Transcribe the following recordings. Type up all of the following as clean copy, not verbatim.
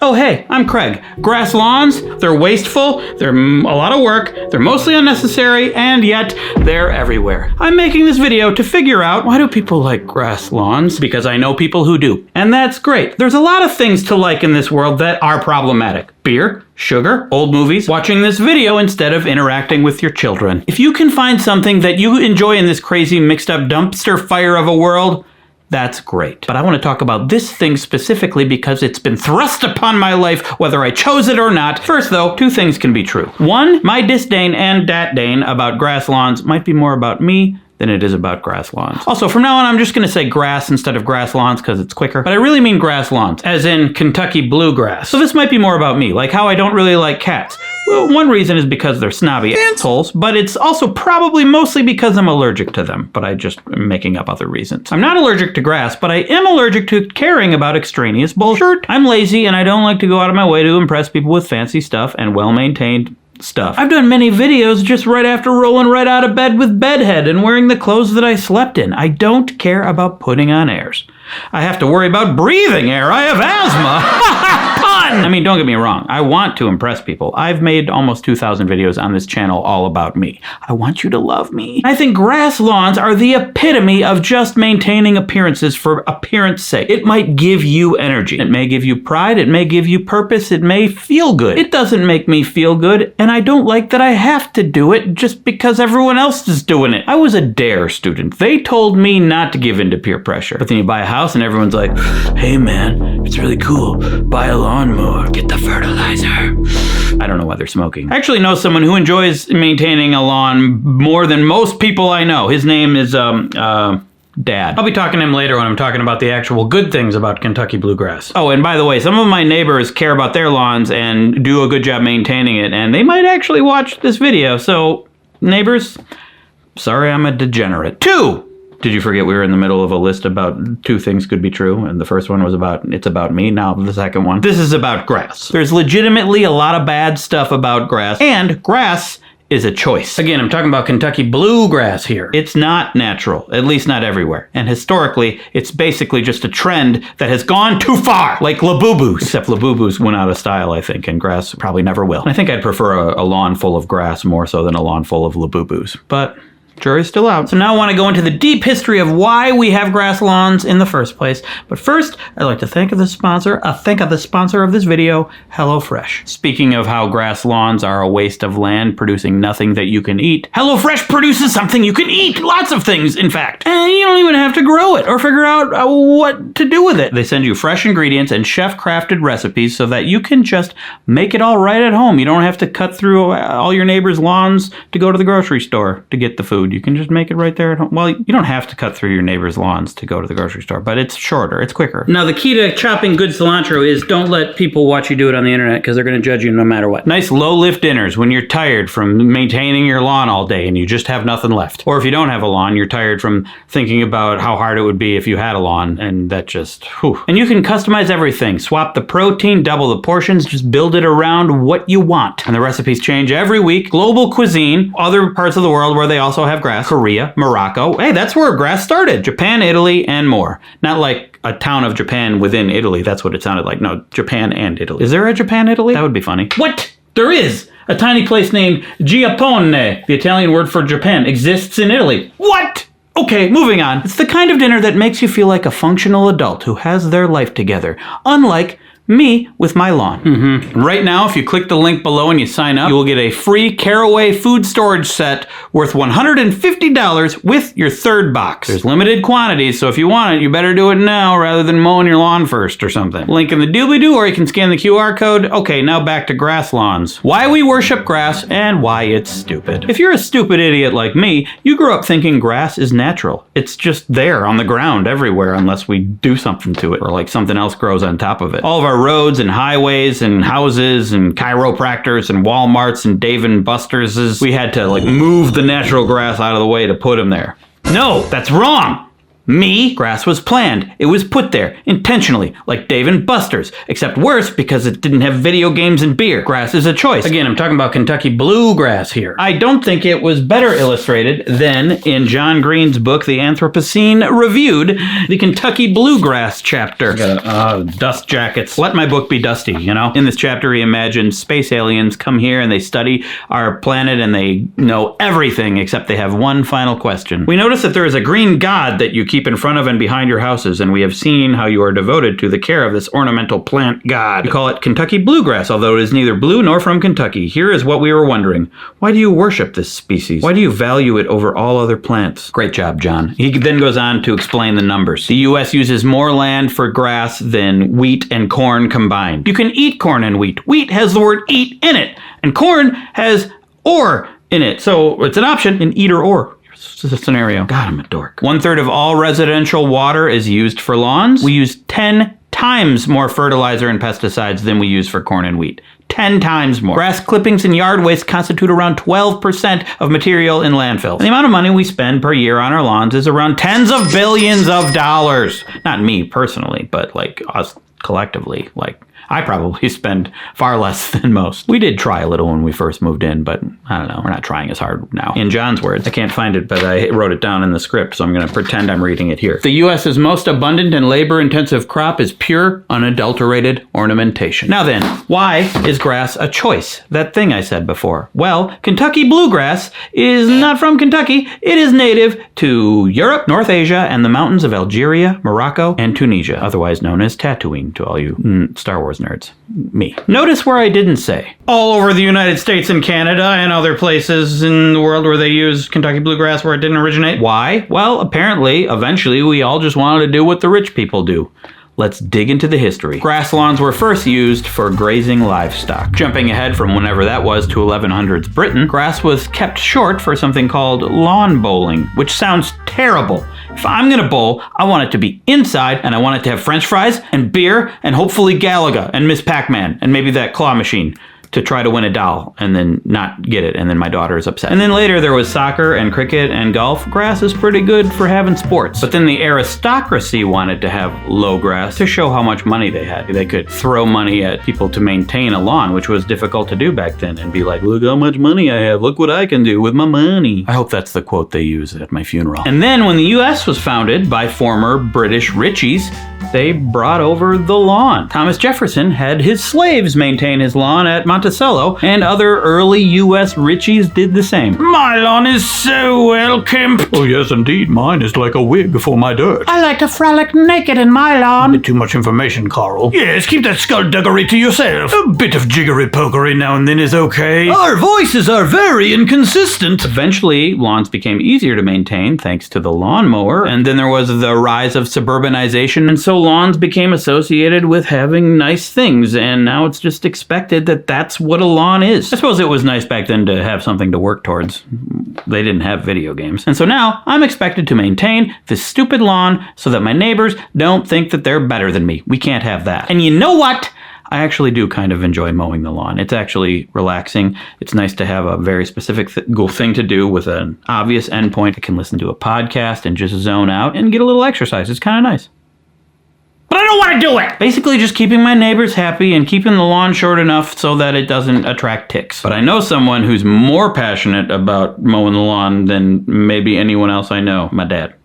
Oh hey, I'm Craig. Grass lawns, they're wasteful, they're a lot of work, they're mostly unnecessary, and yet they're everywhere. I'm making this video to figure out why do people like grass lawns? Because I know people who do. And that's great. There's a lot of things to like in this world that are problematic. Beer, sugar, old movies, watching this video instead of interacting with your children. If you can find something that you enjoy in this crazy mixed up dumpster fire of a world, that's great. But I want to talk about this thing specifically because it's been thrust upon my life whether I chose it or not. First though, two things can be true. One, my disdain and datdain about grass lawns might be more about me than it is about grass lawns. Also, from now on, I'm just going to say grass instead of grass lawns because it's quicker. But I really mean grass lawns, as in Kentucky bluegrass. So this might be more about me, like how I don't really like cats. Well, one reason is because they're snobby assholes, but it's also probably mostly because I'm allergic to them, but I just am making up other reasons. I'm not allergic to grass, but I am allergic to caring about extraneous bullshit. I'm lazy and I don't like to go out of my way to impress people with fancy stuff and well-maintained stuff. I've done many videos just right after rolling right out of bed with bedhead and wearing the clothes that I slept in. I don't care about putting on airs. I have to worry about breathing air. I have asthma. I mean, don't get me wrong. I want to impress people. I've made almost 2,000 videos on this channel all about me. I want you to love me. I think grass lawns are the epitome of just maintaining appearances for appearance sake. It might give you energy. It may give you pride. It may give you purpose. It may feel good. It doesn't make me feel good, and I don't like that I have to do it just because everyone else is doing it. I was a DARE student. They told me not to give in to peer pressure. But then you buy a house and everyone's like, hey man, it's really cool. Buy a lawnmower. Get the fertilizer. I don't know why they're smoking. I actually know someone who enjoys maintaining a lawn more than most people I know. His name is, Dad. I'll be talking to him later when I'm talking about the actual good things about Kentucky bluegrass. Oh, and by the way, some of my neighbors care about their lawns and do a good job maintaining it, and they might actually watch this video. So, neighbors, sorry I'm a degenerate. 2! Did you forget we were in the middle of a list about 2 things could be true? And the first one was about, it's about me. Now the second one. This is about grass. There's legitimately a lot of bad stuff about grass, and grass is a choice. Again, I'm talking about Kentucky bluegrass here. It's not natural, at least not everywhere. And historically, it's basically just a trend that has gone too far, like Labubus. Except Labubus went out of style, I think, and grass probably never will. And I think I'd prefer a lawn full of grass more so than a lawn full of Labubus. But jury's still out. So now I want to go into the deep history of why we have grass lawns in the first place. But first, I'd like to thank the sponsor of this video, HelloFresh. Speaking of how grass lawns are a waste of land producing nothing that you can eat, HelloFresh produces something you can eat. Lots of things, in fact. And you don't even have to grow it or figure out what to do with it. They send you fresh ingredients and chef-crafted recipes so that you can just make it all right at home. You don't have to cut through all your neighbors' lawns to go to the grocery store to get the food. You can just make it right there at home. Well, you don't have to cut through your neighbor's lawns to go to the grocery store, but it's shorter, it's quicker. Now, the key to chopping good cilantro is don't let people watch you do it on the internet because they're going to judge you no matter what. Nice low-lift dinners when you're tired from maintaining your lawn all day and you just have nothing left. Or if you don't have a lawn, you're tired from thinking about how hard it would be if you had a lawn, and that just, whew. And you can customize everything. Swap the protein, double the portions, just build it around what you want. And the recipes change every week. Global cuisine, other parts of the world where they also have grass, Korea, Morocco. Hey, that's where grass started. Japan, Italy, and more. Not like a town of Japan within Italy. That's what it sounded like. No, Japan and Italy. Is there a Japan, Italy? That would be funny. What? There is! A tiny place named Giappone, the Italian word for Japan, exists in Italy. What? Okay, moving on. It's the kind of dinner that makes you feel like a functional adult who has their life together. Unlike me with my lawn. Right now, if you click the link below and you sign up, you will get a free Caraway food storage set worth $150 with your 3rd box. There's limited quantities, so if you want it, you better do it now rather than mowing your lawn first or something. Link in the doobly-doo, or you can scan the QR code. Okay, now back to grass lawns. Why we worship grass and why it's stupid. If you're a stupid idiot like me, you grew up thinking grass is natural. It's just there on the ground everywhere unless we do something to it or like something else grows on top of it. All of our roads and highways and houses and chiropractors and Walmarts and Dave & Buster's, we had to like move the natural grass out of the way to put them there. No, that's wrong. Me, grass was planned. It was put there, intentionally, like Dave and Buster's, except worse because it didn't have video games and beer. Grass is a choice. Again, I'm talking about Kentucky bluegrass here. I don't think it was better illustrated than in John Green's book, The Anthropocene Reviewed, the Kentucky bluegrass chapter. Dust jackets. Let my book be dusty, you know? In this chapter, he imagined space aliens come here and they study our planet and they know everything except they have one final question. We notice that there is a green god that you keep in front of and behind your houses, and we have seen how you are devoted to the care of this ornamental plant god. We call it Kentucky bluegrass, although it is neither blue nor from Kentucky. Here is what we were wondering. Why do you worship this species? Why do you value it over all other plants? Great job, John. He then goes on to explain the numbers. The U.S. uses more land for grass than wheat and corn combined. You can eat corn and wheat. Wheat has the word eat in it, and corn has or in it. So it's an option in either or scenario. God, I'm a dork. 1/3 of all residential water is used for lawns. We use 10 times more fertilizer and pesticides than we use for corn and wheat. 10 times more. Grass clippings and yard waste constitute around 12% of material in landfills. And the amount of money we spend per year on our lawns is around tens of billions of dollars. Not me personally, but like us collectively. Like, I probably spend far less than most. We did try a little when we first moved in, but I don't know. We're not trying as hard now. In John's words, I can't find it, but I wrote it down in the script, so I'm going to pretend I'm reading it here. The U.S.'s most abundant and labor-intensive crop is pure, unadulterated ornamentation. Now then, why is grass a choice? That thing I said before. Well, Kentucky bluegrass is not from Kentucky. It is native to Europe, North Asia, and the mountains of Algeria, Morocco, and Tunisia, otherwise known as Tatooine to all you Star Wars nerds. Me. Notice where I didn't say all over the United States and Canada and other places in the world where they use Kentucky bluegrass where it didn't originate. Why? Well, apparently, eventually, we all just wanted to do what the rich people do. Let's dig into the history. Grass lawns were first used for grazing livestock. Jumping ahead from whenever that was to 1100s Britain, grass was kept short for something called lawn bowling, which sounds terrible. If I'm gonna bowl, I want it to be inside, and I want it to have french fries and beer and hopefully Galaga and Miss Pac-Man and maybe that claw machine to try to win a doll and then not get it, and then my daughter is upset. And then later there was soccer and cricket and golf. Grass is pretty good for having sports. But then the aristocracy wanted to have low grass to show how much money they had. They could throw money at people to maintain a lawn, which was difficult to do back then, and be like, look how much money I have, look what I can do with my money. I hope that's the quote they use at my funeral. And then when the US was founded by former British Richies, they brought over the lawn. Thomas Jefferson had his slaves maintain his lawn at Monticello, and other early U.S. Richies did the same. My lawn is so well kempt. Oh yes, indeed. Mine is like a wig for my dirt. I like to frolic naked in my lawn. A bit too much information, Carl. Yes, keep that skullduggery to yourself. A bit of jiggery-pokery now and then is okay. Our voices are very inconsistent. Eventually, lawns became easier to maintain thanks to the lawnmower, and then there was the rise of suburbanization, and so lawns became associated with having nice things, and now it's just expected that that's what a lawn is. I suppose it was nice back then to have something to work towards. They didn't have video games. And so now I'm expected to maintain this stupid lawn so that my neighbors don't think that they're better than me. We can't have that. And you know what? I actually do kind of enjoy mowing the lawn. It's actually relaxing. It's nice to have a very specific thing to do with an obvious endpoint. I can listen to a podcast and just zone out and get a little exercise. It's kind of nice. But I don't want to do it! Basically just keeping my neighbors happy and keeping the lawn short enough so that it doesn't attract ticks. But I know someone who's more passionate about mowing the lawn than maybe anyone else I know. My dad.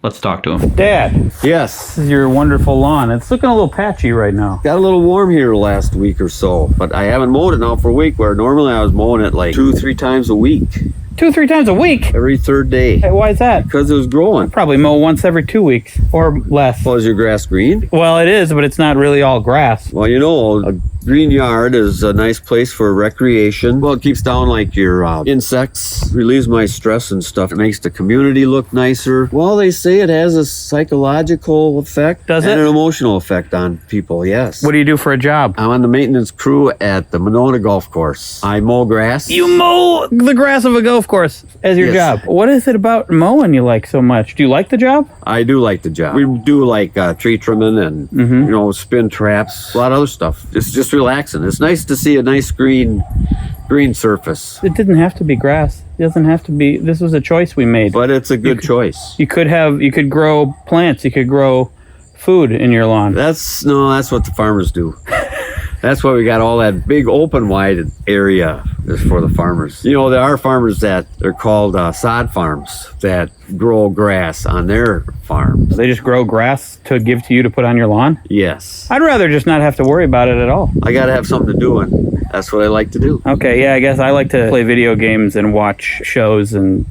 Let's talk to him. Dad. Yes. This is your wonderful lawn. It's looking a little patchy right now. Got a little warm here last week or so, but I haven't mowed it now for a week, where normally I was mowing it like 2-3 times a week. 2-3 times a week? Every third day. Hey, why is that? Because it was growing. Probably mow once every 2 weeks or less. Well, is your grass green? Well, it is, but it's not really all grass. Well, you know, a green yard is a nice place for recreation. Well, it keeps down like your insects, relieves my stress and stuff. It makes the community look nicer. Well, they say it has a psychological effect. Does it? And an emotional effect on people, yes. What do you do for a job? I'm on the maintenance crew at the Monona Golf Course. I mow grass. You mow the grass of a golf course as your job. What is it about mowing you like so much? Do you like the job? I do like the job. We do like tree trimming and, you know, spin traps, a lot of other stuff. It's just relaxing. It's nice to see a nice green green surface. It didn't have to be grass. It doesn't have to be. This was a choice we made. But it's a good choice. You could grow plants. You could grow food in your lawn. That's what the farmers do. That's why we got all that big open wide area is for the farmers. You know, there are farmers that are called sod farms that grow grass on their farms. They just grow grass to give to you to put on your lawn? Yes. I'd rather just not have to worry about it at all. I got to have something to do, and that's what I like to do. Okay, yeah, I guess I like to play video games and watch shows and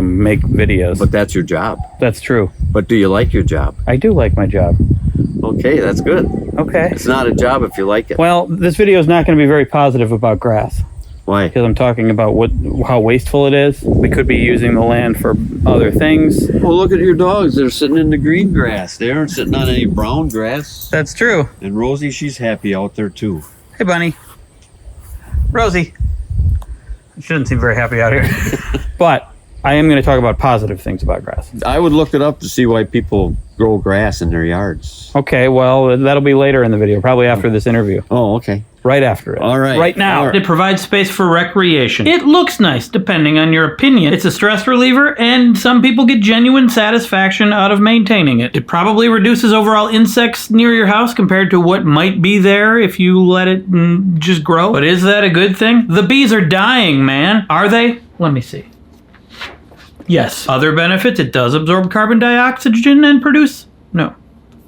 make videos. But that's your job. That's true. But do you like your job? I do like my job. Okay, that's good. Okay. It's not a job if you like it. Well, this video is not going to be very positive about grass. Why? Because I'm talking about how wasteful it is. We could be using the land for other things. Well, look at your dogs. They're sitting in the green grass. They aren't sitting on any brown grass. That's true. And Rosie, she's happy out there too. Hey, Bunny. Rosie. She doesn't seem very happy out here. But I am going to talk about positive things about grass. I would look it up to see why people grow grass in their yards. Okay, well, that'll be later in the video, probably after this interview. Oh, okay. Right after it. All right. Right now. All right. It provides space for recreation. It looks nice, depending on your opinion. It's a stress reliever, and some people get genuine satisfaction out of maintaining it. It probably reduces overall insects near your house compared to what might be there if you let it just grow. But is that a good thing? The bees are dying, man. Are they? Let me see. Yes. Other benefits, it does absorb carbon dioxide and produce... No.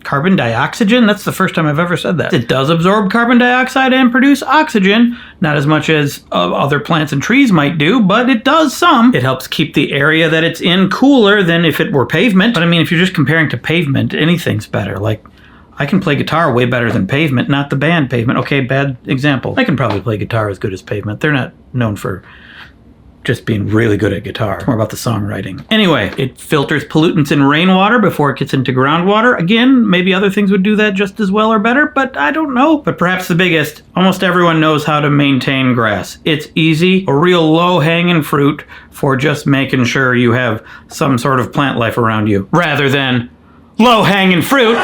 Carbon dioxide? That's the first time I've ever said that. It does absorb carbon dioxide and produce oxygen. Not as much as other plants and trees might do, but it does some. It helps keep the area that it's in cooler than if it were pavement. But I mean, if you're just comparing to pavement, anything's better. Like, I can play guitar way better than Pavement, not the band Pavement. Okay, bad example. I can probably play guitar as good as Pavement. They're not known for just being really good at guitar. It's more about the songwriting. Anyway, it filters pollutants in rainwater before it gets into groundwater. Again, maybe other things would do that just as well or better, but I don't know. But perhaps the biggest, almost everyone knows how to maintain grass. It's easy, a real low-hanging fruit for just making sure you have some sort of plant life around you, rather than low-hanging fruit.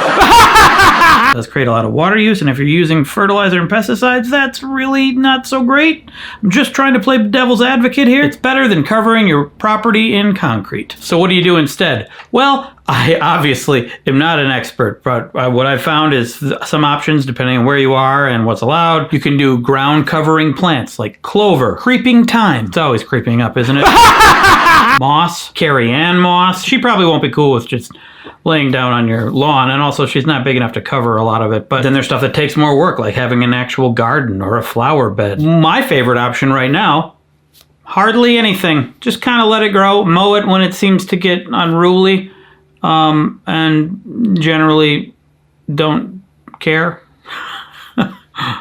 It does create a lot of water use, and if you're using fertilizer and pesticides, that's really not so great. I'm just trying to play devil's advocate here. It's better than covering your property in concrete. So what do you do instead? Well, I obviously am not an expert, but what I've found is some options depending on where you are and what's allowed. You can do ground covering plants like clover, creeping thyme. It's always creeping up, isn't it? Moss, Carrie Ann moss. She probably won't be cool with just laying down on your lawn, and also she's not big enough to cover a lot of it. But then there's stuff that takes more work, like having an actual garden or a flower bed. My favorite option right now, hardly anything. Just kind of let it grow, mow it when it seems to get unruly, and generally don't care.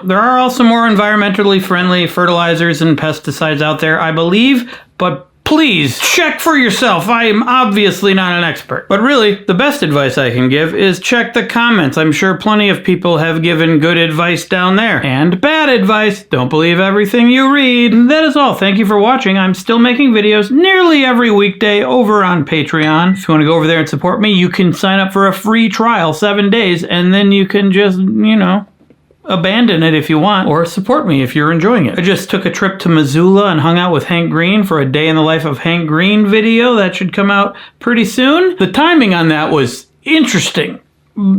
There are also more environmentally friendly fertilizers and pesticides out there, I believe, but please check for yourself. I am obviously not an expert. But really, the best advice I can give is check the comments. I'm sure plenty of people have given good advice down there. And bad advice. Don't believe everything you read. And that is all. Thank you for watching. I'm still making videos nearly every weekday over on Patreon. If you want to go over there and support me, you can sign up for a free trial, 7 days, and then you can just, abandon it if you want, or support me if you're enjoying it. I just took a trip to Missoula and hung out with Hank Green for a day in the life of Hank Green video. That should come out pretty soon. The timing on that was interesting,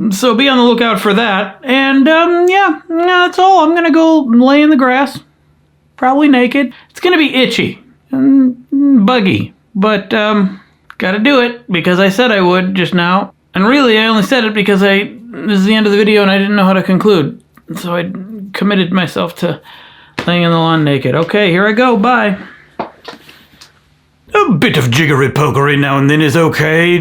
so be on the lookout for that. And yeah, that's all. I'm gonna go lay in the grass, probably naked. It's gonna be itchy and buggy, but gotta do it because I said I would just now. And really, I only said it because this is the end of the video and I didn't know how to conclude. So I committed myself to laying in the lawn naked. Okay, here I go. Bye. A bit of jiggery-pokery now and then is okay.